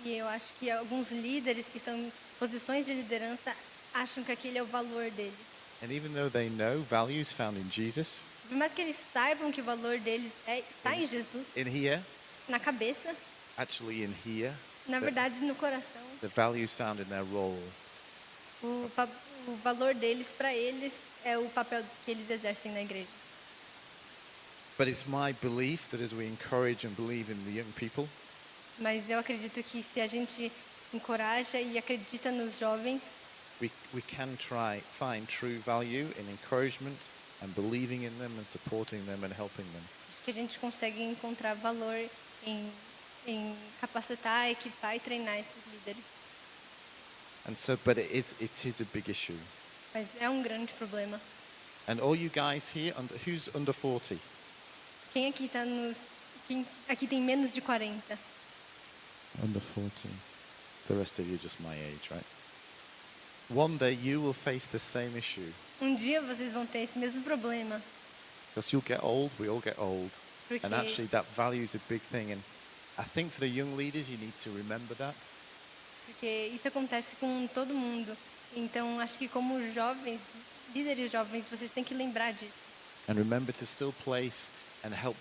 E eu acho que alguns líderes que estão em posições de liderança acham que aquele é o valor deles. And even though they know values found in Jesus, Por mais que eles saibam que o valor deles está em Jesus, in here, na cabeça, actually in here, na verdade no coração, the values found in their role. o valor deles para eles é o papel que eles exercem na igreja. But it's my belief that as we encourage and believe in the young people, Mas eu acredito que se a gente encoraja e acredita nos jovens, we can find true value in encouragement and believing in them and supporting them and helping them. acho que a gente consegue encontrar valor em capacitar, equipar e treinar esses líderes. And so, but it is a big issue. Mas é um grande problema. And all you guys here, who's under 40? Quem aqui tem menos de 40? Under 40. The rest of you just my age, right? One day you will face the same issue. Um dia vocês vão ter esse mesmo problema. Because you'll get old, we all get old. Porque, And actually that value is a big thing. And I think for the young leaders, you need to remember that. porque isso acontece com todo mundo. Então, acho que como jovens, líderes jovens, vocês têm que lembrar disso. And remember to still place and help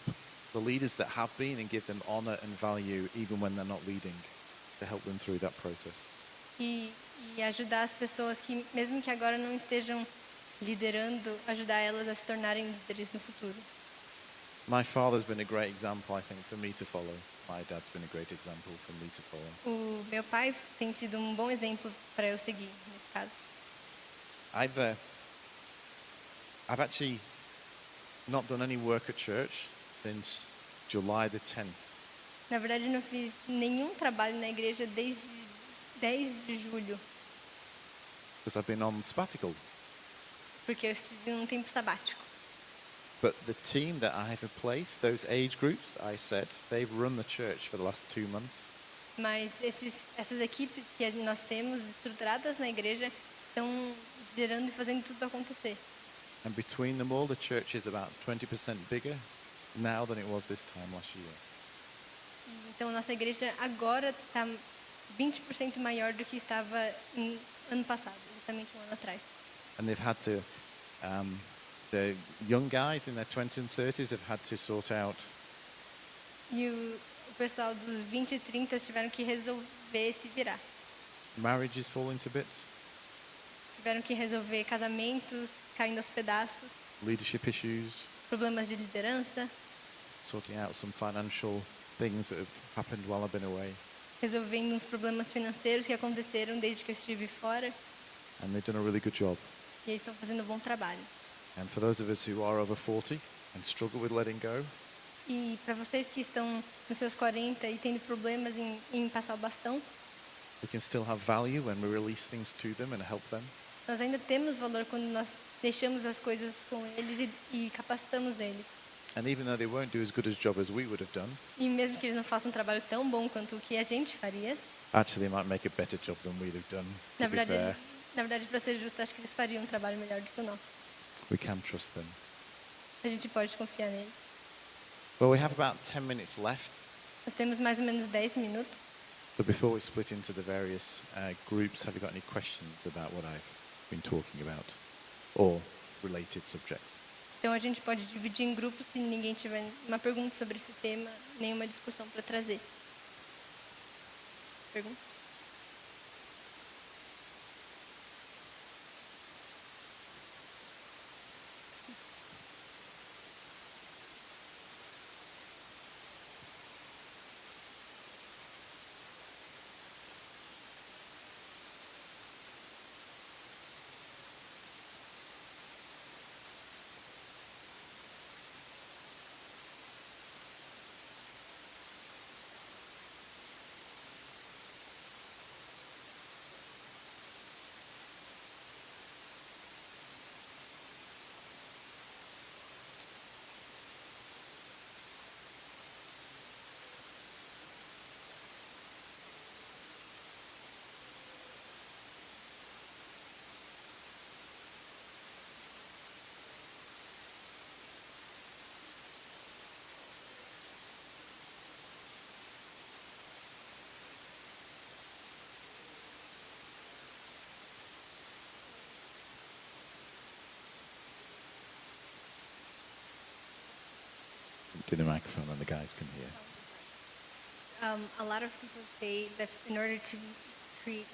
the leaders that have been and give them honor and value even when they're not leading, to help them through that process. E ajudar as pessoas que, mesmo que agora não estejam liderando, ajudar elas a se tornarem líderes no futuro. My father's been a great example, I think, for me to follow. My dad's been a great example for me to follow. O meu pai tem sido um bom exemplo para eu seguir, nesse caso. I've actually not done any work at church since July the 10th. Na verdade, não fiz nenhum trabalho na igreja desde 10 de julho, Because I've been on sabbatical. porque eu estive num tempo sabático. But the team that I have replaced, those age groups that I said, they've run the church for the last 2 months. Mas essas equipes que nós temos estruturadas na igreja estão liderando e fazendo tudo acontecer. And between them all, the church is about 20% bigger now than it was this time last year. Então, nossa igreja agora está 20% maior do que estava ano passado, justamente um ano atrás. And they've had to, the young guys in their 20s and 30s have had to sort out E o pessoal dos 20 e 30 tiveram que resolver se virar. marriages falling to bits, Tiveram que resolver casamentos caindo aos pedaços, leadership issues, problemas de liderança, sorting out some financial things that have happened while I've been away. resolvendo uns problemas financeiros que aconteceram desde que eu estive fora. and they've done a really good job. E eles estão fazendo um bom trabalho. And for those of us who are over 40 and struggle with letting go, E para vocês que estão nos seus 40 e tendo problemas em passar o bastão, we can still have value when we release things to them and help them. nós ainda temos valor quando nós deixamos as coisas com eles e capacitamos eles. And even though they won't do as good a job as we would have done, E mesmo que eles não façam um trabalho tão bom quanto o que a gente faria, actually they might make a better job than we'd have done, na to be verdade, fair. para ser justo, acho que eles fariam um trabalho melhor do que o nosso. We can trust them. A gente pode confiar neles. Well, we have about 10 minutes left, Nós temos mais ou menos 10 minutos. but before we split into the various groups, have you got any questions about what I've been talking about or related subjects? Então a gente pode dividir em grupos se ninguém tiver uma pergunta sobre esse tema, nenhuma discussão para trazer. Pergunta? To the microphone and the guys can hear. A lot of people say that in order to create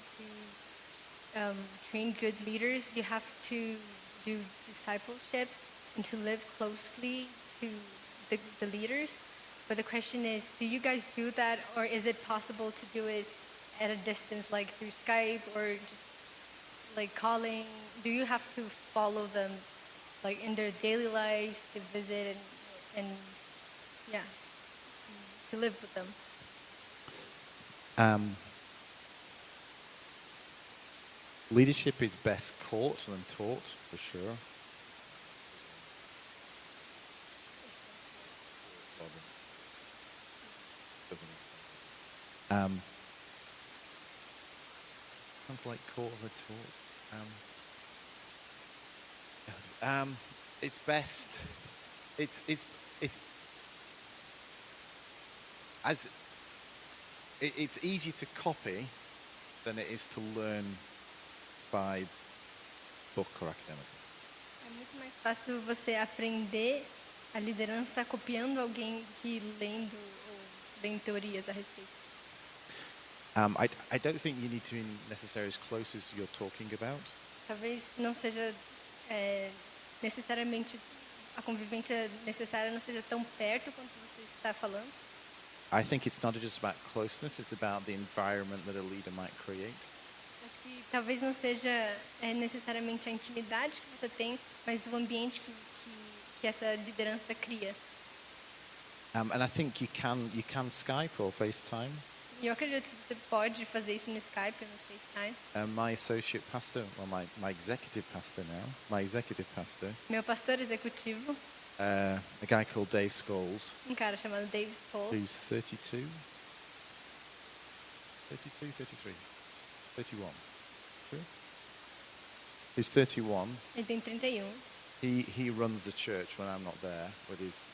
train good leaders, you have to do discipleship and to live closely to the leaders. But the question is, do you guys do that, or is it possible to do it at a distance, like through Skype or just like calling? Do you have to follow them, like in their daily lives, to visit and yeah, to live with them? Leadership is best caught than taught, for sure. Sounds like caught or taught. It's best. It's as it's easier to copy than it is to learn by book or academic. É muito mais fácil você aprender a liderança copiando alguém que lendo teorias a respeito. I don't think you need to be necessarily as close as you're talking about. Talvez não seja necessariamente a convivência necessária não seja tão perto quanto você está falando. I think it's not just about closeness, it's about the environment that a leader might create. Acho que talvez não seja necessariamente a intimidade que você tem, mas o ambiente que essa liderança cria. And I think you can Skype or FaceTime. E eu acredito que você pode fazer isso no Skype, no FaceTime. My associate pastor, well, my executive pastor now, my executive pastor, Meu pastor executivo, a guy called Dave Scholes, um cara chamado Dave Stoll, who's 32, 33, 31, true? Who's 31. ele tem 31. He runs the church when I'm not there with his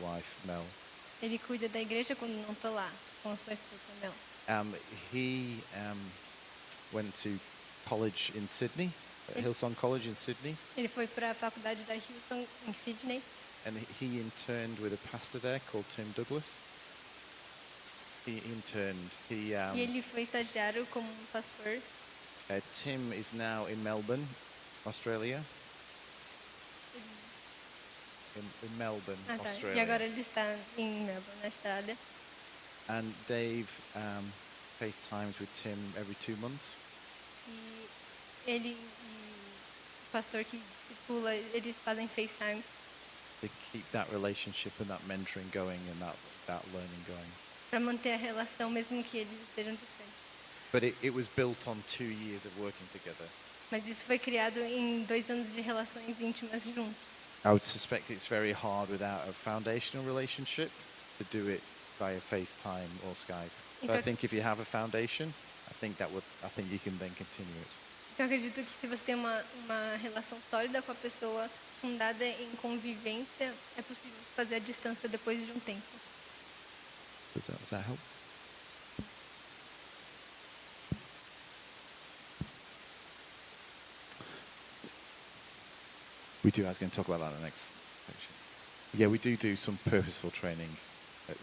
wife Mel. Ele cuida da igreja quando não estou lá, com sua esposa Mel. He went to college in Sydney, at Hillsong College in Sydney, Ele foi para a faculdade da Houston em Sydney. and he interned with a pastor there called Tim Douglas. He interned. E ele foi estagiário como um pastor. Tim is now in Melbourne, Australia. In Melbourne, Ah, tá. E Australia. agora ele está em Melbourne, na Austrália. And Dave FaceTimes with Tim every 2 months. E ele e o pastor que discipula, eles fazem FaceTime To keep that relationship and that mentoring going and that learning going. para manter a relação, mesmo que eles estejam distantes. But it was built on 2 years of working together. Mas isso foi criado em 2 anos de relações íntimas juntos. I would suspect it's very hard without a foundational relationship to do it via FaceTime or Skype. In But I fact- think if you have a foundation, I think you can then continue it. Então, eu acredito que se você tem uma relação sólida com a pessoa, fundada em convivência, é possível fazer a distância depois de um tempo. Does that help? I was going to talk about that in the next section. Yeah, we do some purposeful training at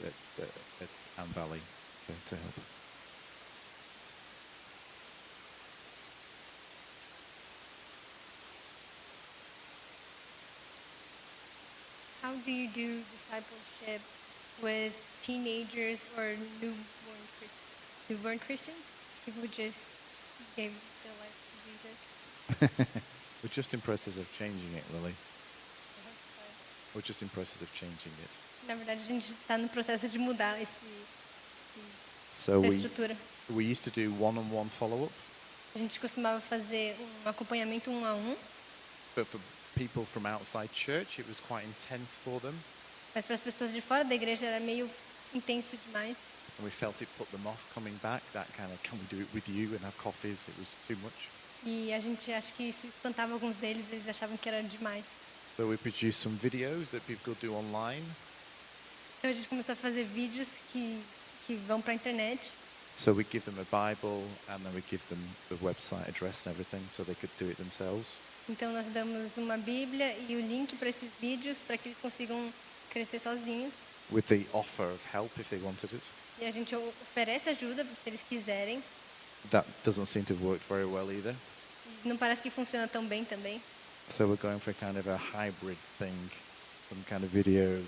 Ann Valley to help. How do you do discipleship with teenagers or newborn Christians? People who just gave their life to Jesus? We're just in process of changing it, Lily. We're just in process of changing it. Na verdade, a gente está no processo de mudar So essa we estrutura. used to do one-on-one follow-up, A gente costumava fazer acompanhamento 1 a 1, but for people from outside church, it was quite intense for them, mas para as pessoas de fora da igreja era meio intenso demais. and we felt it put them off coming back. That kind of, can we do it with you and have coffees? It was too much. E a gente acha que isso espantava alguns deles, eles achavam que era demais. So we produced some videos that people could do online. Então a gente começou a fazer vídeos que vão para a internet. So we give them a Bible, and then we give them the website address and everything, so they could do it themselves. Então nós damos uma Bíblia e o link para esses vídeos para que eles consigam crescer sozinhos. With the offer of help if they wanted it. E a gente oferece ajuda se eles quiserem. That doesn't seem to have worked very well either. E não parece que funciona tão bem também. So we're going for kind of a hybrid thing, some kind of video,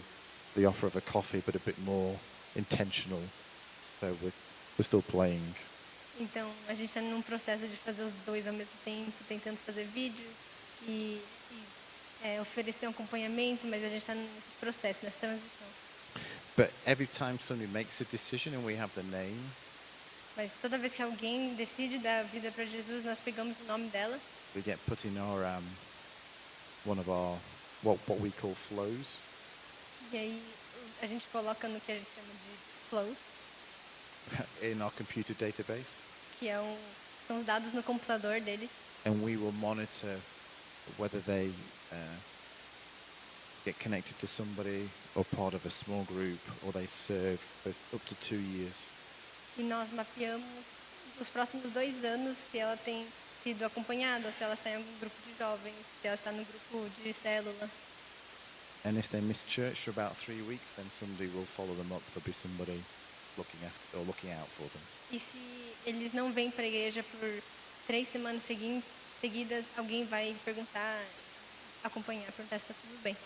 the offer of a coffee, but a bit more intentional. So we're still playing. Então a gente está num processo de fazer os dois ao mesmo tempo, tentando fazer vídeos e oferecer um acompanhamento, mas a gente está nesse processo, nessa transição. But every time somebody makes a decision and we have the name, Mas toda vez que alguém decide dar a vida para Jesus, nós pegamos o nome dela we get put in our one of our what we call flows. e aí a gente coloca no que a gente chama de flows, In our computer database, que são os dados no computador deles. and we will monitor whether they get connected to somebody or part of a small group or they serve for up to 2 years. E nós mapeamos os próximos 2 anos se ela tem sido acompanhada, se ela está em algum grupo de jovens, se ela está no grupo de célula. And if they miss church for about 3 weeks, then somebody will follow them up. There'll be somebody looking after or looking out for them. E se eles não vêm para a igreja por 3 semanas seguidas, alguém vai perguntar, acompanhar, perguntar se está tudo bem.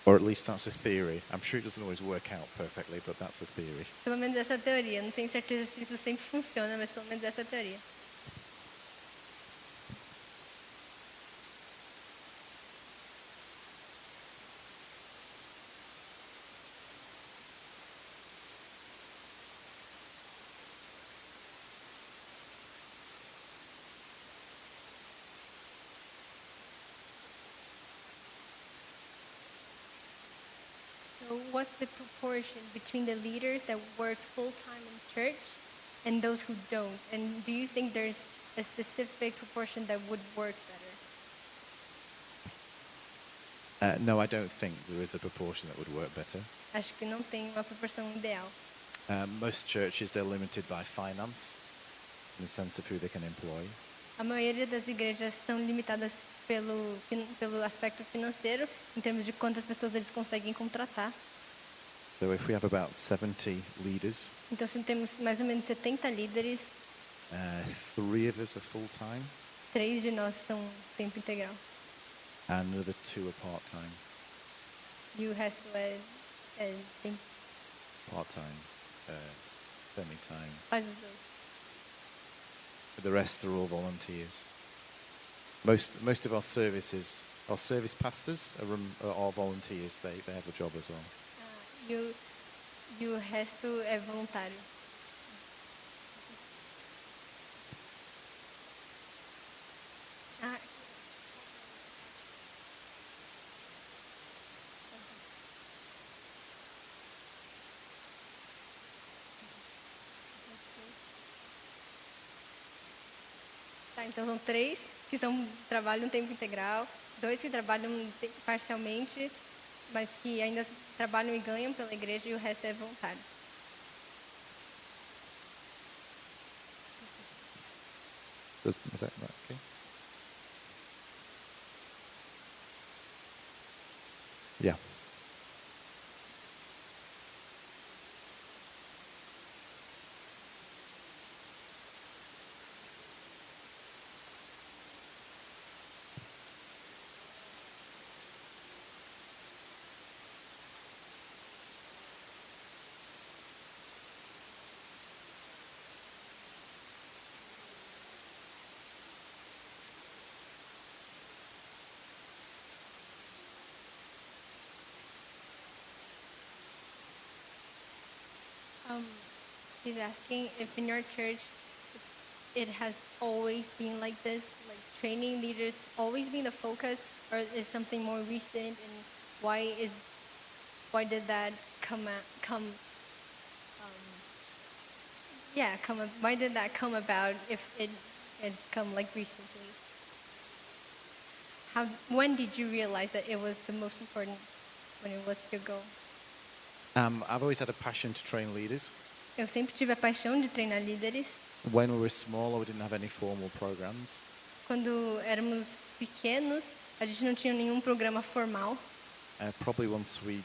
Or at least that's a theory. I'm sure it doesn't always work out perfectly, but that's a theory. Pelo menos essa é a teoria. Não tenho certeza se isso sempre funciona, mas pelo menos essa é a teoria. So what's the proportion between the leaders that work full-time in church and those who don't? And do you think there's a specific proportion that would work better? No, I don't think there is a proportion that would work better. Acho que não tem uma proporção ideal. Most churches, they're limited by finance in the sense of who they can employ. A maioria das igrejas são limitadas pelo aspecto financeiro, em termos de quantas pessoas eles conseguem contratar. So if we have about 70 leaders, Então, se temos mais ou menos 70 líderes, 3 of us are full-time 3 de nós são tempo integral. and another 2 are part-time. E o resto é tempo, Part-time, semi-time. faz os dois. But the rest are all volunteers. Most of our services, our service pastors are volunteers. They have a job as well. E o resto é voluntário. Ah, tá, então são 3 que trabalham tempo integral, 2 que trabalham parcialmente, mas que ainda trabalham e ganham pela igreja, e o resto é voluntário. Is that right? Okay. Yeah. He's asking if in your church it has always been like this, like training leaders always been the focus, or is something more recent, and why did that why did that come about if it's come like recently? When did you realize that it was the most important, when it was your goal? I've always had a passion to train leaders. Eu sempre tive a paixão de treinar líderes. When we were smaller, we didn't have any formal programs. Quando éramos pequenos, a gente não tinha nenhum programa formal. Probably once we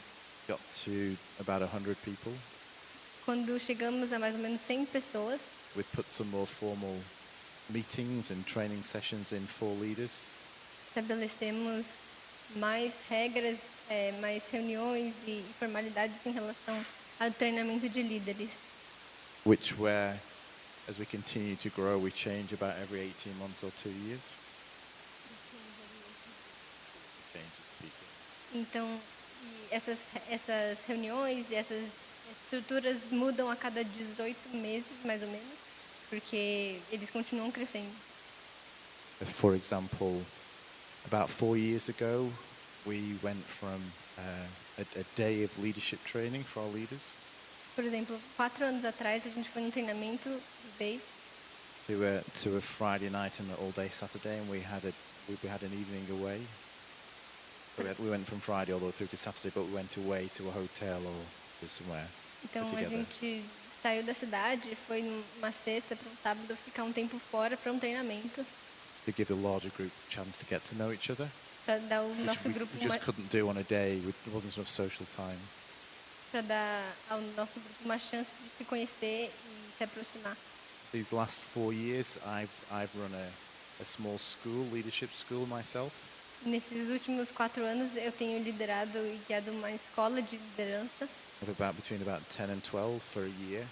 got to about 100 people, Quando chegamos a mais ou menos 100 pessoas, we put some more formal meetings and training sessions in for leaders. estabelecemos mais regras, mais reuniões e formalidades em relação ao treinamento de líderes. Which where, as we continue to grow, we change about every 18 months or 2 years. Change as people. Então, e essas reuniões e essas estruturas mudam a cada 18 meses, mais ou menos, porque eles continuam crescendo. For example, about 4 years ago, we went from a day of leadership training for our leaders Por exemplo, 4 anos atrás, a gente foi num treinamento do BEI to a Friday night and an all-day Saturday, and we had an evening away. So we went from Friday all the way through to Saturday, but we went away to a hotel or to somewhere. Então a together. gente saiu da cidade, foi numa sexta para um sábado ficar um tempo fora para um treinamento, To give the larger group a chance to get to know each other, para dar o which nosso we grupo just couldn't do on a day. There wasn't enough social time. para dar ao nosso grupo uma chance de se conhecer e se aproximar. These last 4 years, I've run a small school, leadership school myself. Nesses últimos 4 anos, eu tenho liderado e guiado uma escola de liderança. Of between 10 and 12 for a year.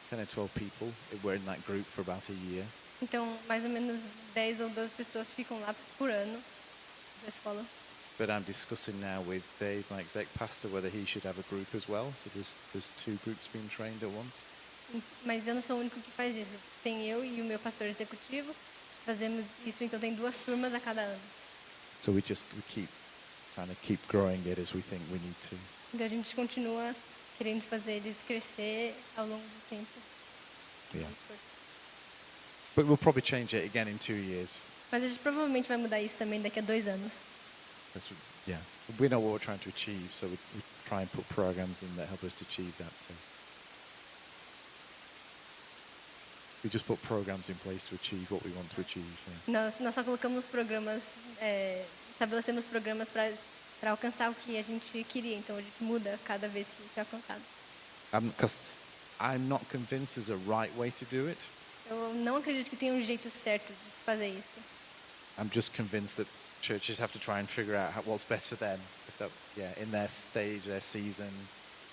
10 or 12 people. We're in that group for about a year. Então, mais ou menos 10 ou 12 pessoas ficam lá por ano da escola. But I'm discussing now with Dave, my exec pastor, whether he should have a group as well. So there's 2 groups being trained at once. Mas eu não sou o único que faz isso. Tem eu e o meu pastor executivo. Fazemos isso, então tem 2 turmas a cada ano. So we keep growing it as we think we need to. Então a gente continua querendo fazer eles crescer ao longo do tempo. Yeah. But we'll probably change it again in 2 years. Mas a gente provavelmente vai mudar isso também daqui a 2 anos. Yeah, we know what we're trying to achieve, so we try and put programs in that help us to achieve that. So we just put programs in place to achieve what we want to achieve. Yeah. Nós só colocamos programas, estabelecemos programas para alcançar o que a gente queria. Então a gente muda cada vez que isso é alcançado. Because I'm not convinced there's a right way to do it. Eu não acredito que tenha um jeito certo de se fazer isso. I'm just convinced that churches have to try and figure out what's best for them, in their stage, their season,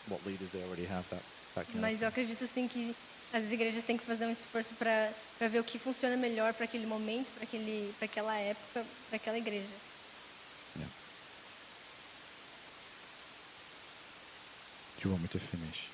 what leaders they already have, that kind Mas of eu thing. acredito sim que as igrejas têm que fazer um esforço para ver o que funciona melhor para aquele momento, para aquela época, para aquela igreja. Yeah. Do you want me to finish?